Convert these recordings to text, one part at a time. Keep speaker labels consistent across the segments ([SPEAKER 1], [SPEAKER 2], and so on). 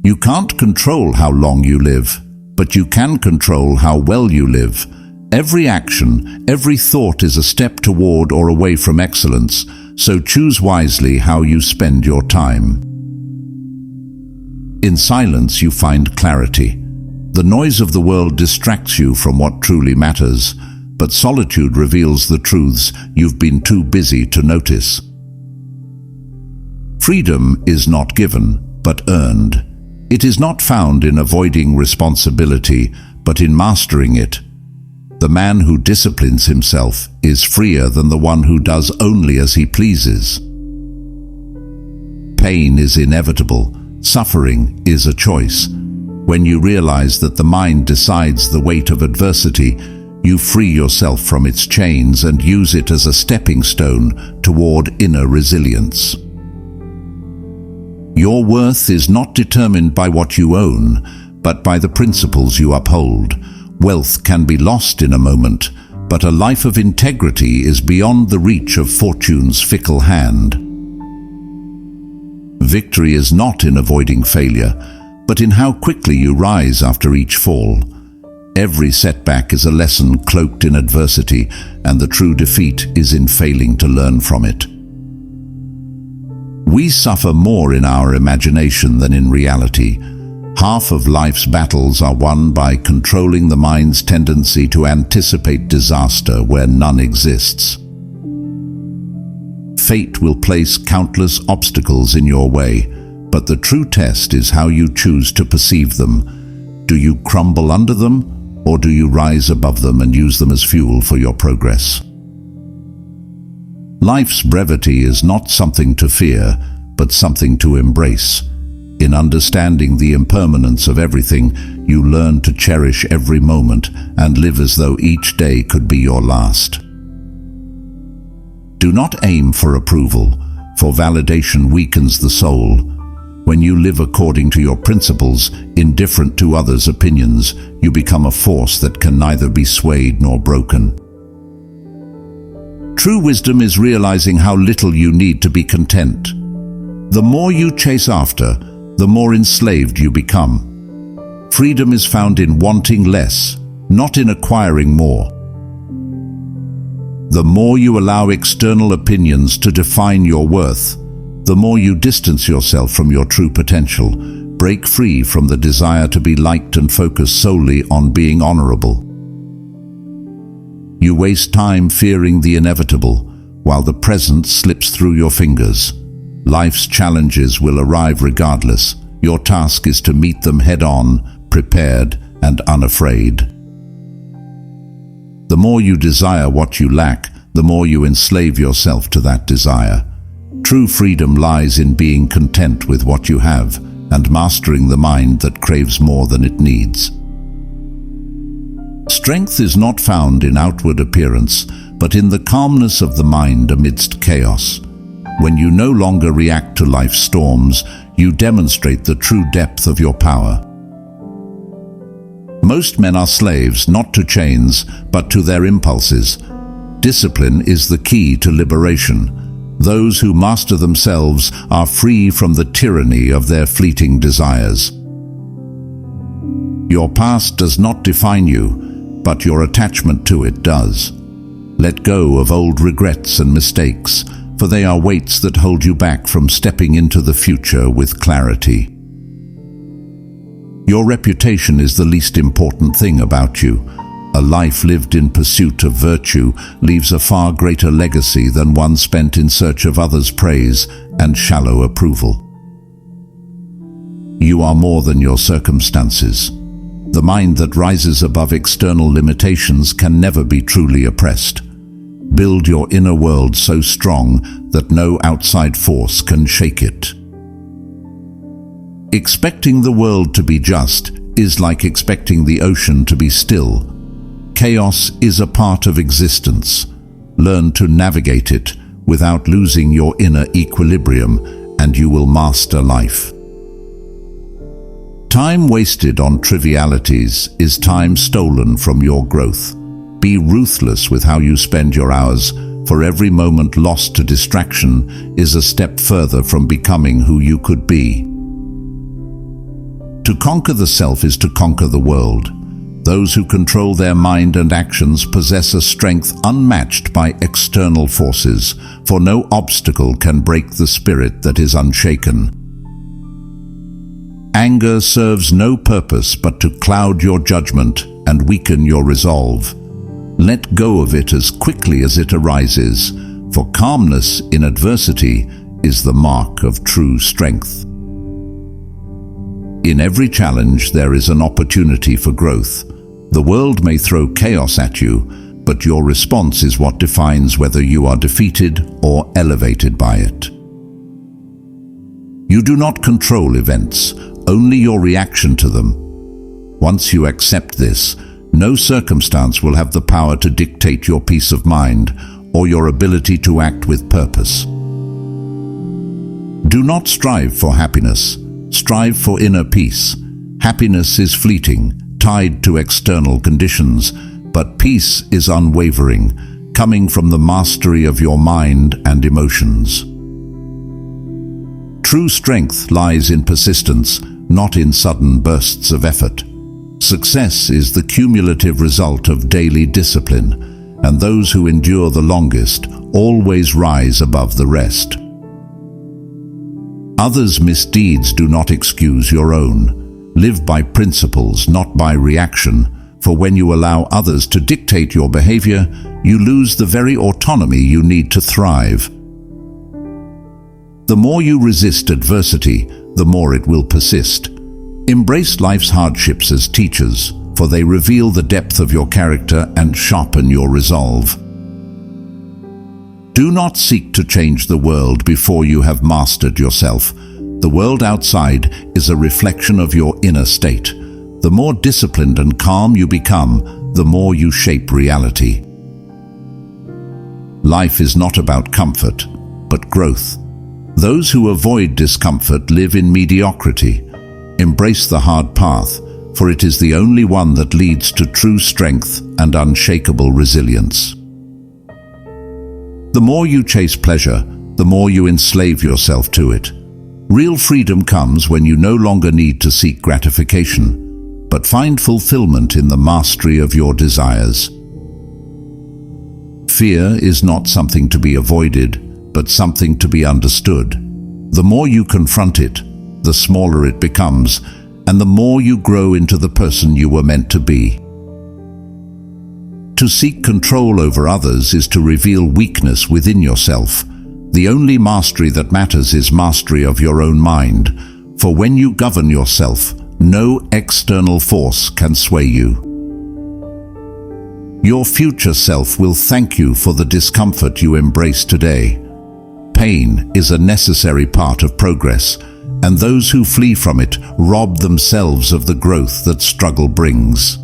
[SPEAKER 1] You can't control how long you live, but you can control how well you live. Every action, every thought is a step toward or away from excellence, so choose wisely how you spend your time. In silence you find clarity. The noise of the world distracts you from what truly matters, but solitude reveals the truths you've been too busy to notice. Freedom is not given, but earned. It is not found in avoiding responsibility, but in mastering it. The man who disciplines himself is freer than the one who does only as he pleases. Pain is inevitable. Suffering is a choice. When you realize that the mind decides the weight of adversity, you free yourself from its chains and use it as a stepping stone toward inner resilience. Your worth is not determined by what you own, but by the principles you uphold. Wealth can be lost in a moment, but a life of integrity is beyond the reach of fortune's fickle hand. Victory is not in avoiding failure, but in how quickly you rise after each fall. Every setback is a lesson cloaked in adversity, and the true defeat is in failing to learn from it. We suffer more in our imagination than in reality. Half of life's battles are won by controlling the mind's tendency to anticipate disaster where none exists. Fate will place countless obstacles in your way, but the true test is how you choose to perceive them. Do you crumble under them, or do you rise above them and use them as fuel for your progress? Life's brevity is not something to fear, but something to embrace. In understanding the impermanence of everything, you learn to cherish every moment and live as though each day could be your last. Do not aim for approval, for validation weakens the soul. When you live according to your principles, indifferent to others' opinions, you become a force that can neither be swayed nor broken. True wisdom is realizing how little you need to be content. The more you chase after, the more enslaved you become. Freedom is found in wanting less, not in acquiring more. The more you allow external opinions to define your worth, the more you distance yourself from your true potential. Break free from the desire to be liked and focus solely on being honorable. You waste time fearing the inevitable, while the present slips through your fingers. Life's challenges will arrive regardless. Your task is to meet them head-on, prepared and unafraid. The more you desire what you lack, the more you enslave yourself to that desire. True freedom lies in being content with what you have and mastering the mind that craves more than it needs. Strength is not found in outward appearance, but in the calmness of the mind amidst chaos. When you no longer react to life's storms, you demonstrate the true depth of your power. Most men are slaves, not to chains, but to their impulses. Discipline is the key to liberation. Those who master themselves are free from the tyranny of their fleeting desires. Your past does not define you, but your attachment to it does. Let go of old regrets and mistakes, for they are weights that hold you back from stepping into the future with clarity. Your reputation is the least important thing about you. A life lived in pursuit of virtue leaves a far greater legacy than one spent in search of others' praise and shallow approval. You are more than your circumstances. The mind that rises above external limitations can never be truly oppressed. Build your inner world so strong that no outside force can shake it. Expecting the world to be just is like expecting the ocean to be still. Chaos is a part of existence. Learn to navigate it without losing your inner equilibrium, and you will master life. Time wasted on trivialities is time stolen from your growth. Be ruthless with how you spend your hours, for every moment lost to distraction is a step further from becoming who you could be. To conquer the self is to conquer the world. Those who control their mind and actions possess a strength unmatched by external forces, for no obstacle can break the spirit that is unshaken. Anger serves no purpose but to cloud your judgment and weaken your resolve. Let go of it as quickly as it arises, for calmness in adversity is the mark of true strength. In every challenge there is an opportunity for growth. The world may throw chaos at you, but your response is what defines whether you are defeated or elevated by it. You do not control events, only your reaction to them. Once you accept this, no circumstance will have the power to dictate your peace of mind or your ability to act with purpose. Do not strive for happiness, strive for inner peace. Happiness is fleeting, tied to external conditions, but peace is unwavering, coming from the mastery of your mind and emotions. True strength lies in persistence, not in sudden bursts of effort. Success is the cumulative result of daily discipline, and those who endure the longest always rise above the rest. Others' misdeeds do not excuse your own. Live by principles, not by reaction, for when you allow others to dictate your behavior, you lose the very autonomy you need to thrive. The more you resist adversity, the more it will persist. Embrace life's hardships as teachers, for they reveal the depth of your character and sharpen your resolve. Do not seek to change the world before you have mastered yourself. The world outside is a reflection of your inner state. The more disciplined and calm you become, the more you shape reality. Life is not about comfort, but growth. Those who avoid discomfort live in mediocrity. Embrace the hard path, for it is the only one that leads to true strength and unshakable resilience. The more you chase pleasure, the more you enslave yourself to it. Real freedom comes when you no longer need to seek gratification, but find fulfillment in the mastery of your desires. Fear is not something to be avoided, but something to be understood. The more you confront it, the smaller it becomes, and the more you grow into the person you were meant to be. To seek control over others is to reveal weakness within yourself. The only mastery that matters is mastery of your own mind, for when you govern yourself, no external force can sway you. Your future self will thank you for the discomfort you embrace today. Pain is a necessary part of progress, and those who flee from it rob themselves of the growth that struggle brings.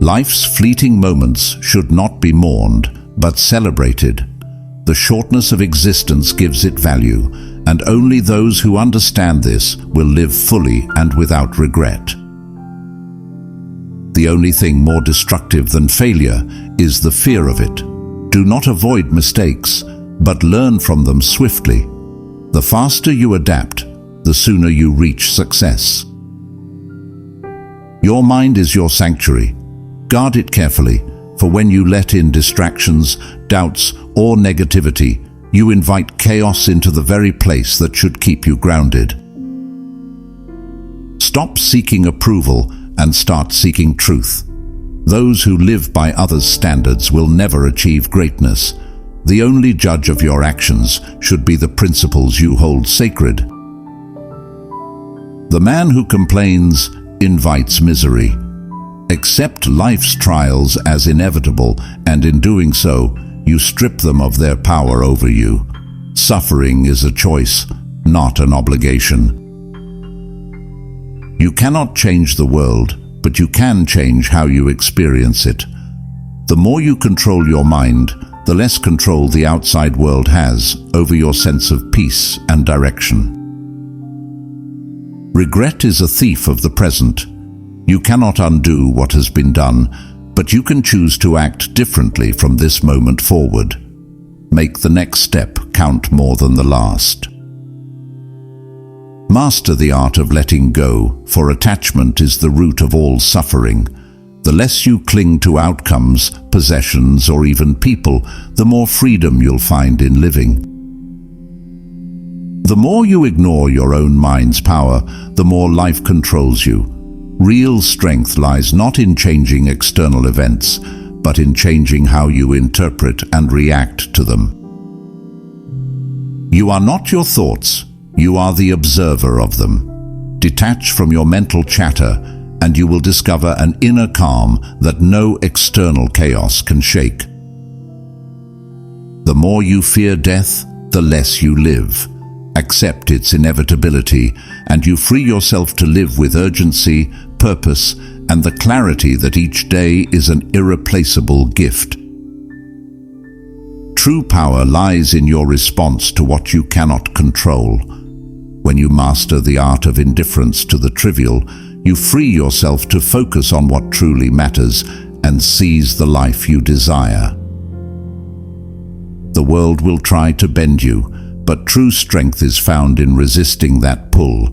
[SPEAKER 1] Life's fleeting moments should not be mourned, but celebrated. The shortness of existence gives it value, and only those who understand this will live fully and without regret. The only thing more destructive than failure is the fear of it. Do not avoid mistakes, but learn from them swiftly. The faster you adapt, the sooner you reach success. Your mind is your sanctuary. Guard it carefully, for when you let in distractions, doubts, or negativity, you invite chaos into the very place that should keep you grounded. Stop seeking approval and start seeking truth. Those who live by others' standards will never achieve greatness. The only judge of your actions should be the principles you hold sacred. The man who complains invites misery. Accept life's trials as inevitable, and in doing so, you strip them of their power over you. Suffering is a choice, not an obligation. You cannot change the world, but you can change how you experience it. The more you control your mind, the less control the outside world has over your sense of peace and direction. Regret is a thief of the present. You cannot undo what has been done, but you can choose to act differently from this moment forward. Make the next step count more than the last. Master the art of letting go, for attachment is the root of all suffering. The less you cling to outcomes, possessions, or even people, the more freedom you'll find in living. The more you ignore your own mind's power, the more life controls you. Real strength lies not in changing external events, but in changing how you interpret and react to them. You are not your thoughts, you are the observer of them. Detach from your mental chatter, and you will discover an inner calm that no external chaos can shake. The more you fear death, the less you live. Accept its inevitability, and you free yourself to live with urgency, purpose, and the clarity that each day is an irreplaceable gift. True power lies in your response to what you cannot control. When you master the art of indifference to the trivial, you free yourself to focus on what truly matters and seize the life you desire. The world will try to bend you, but true strength is found in resisting that pull.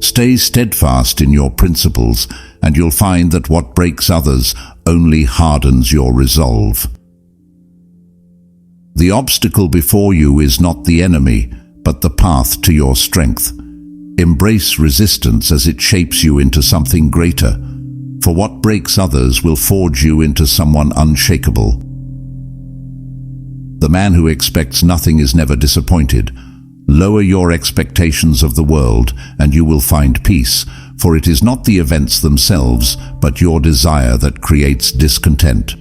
[SPEAKER 1] Stay steadfast in your principles, and you'll find that what breaks others only hardens your resolve. The obstacle before you is not the enemy, but the path to your strength. Embrace resistance as it shapes you into something greater, for what breaks others will forge you into someone unshakable. The man who expects nothing is never disappointed. Lower your expectations of the world, and you will find peace, for it is not the events themselves, but your desire that creates discontent.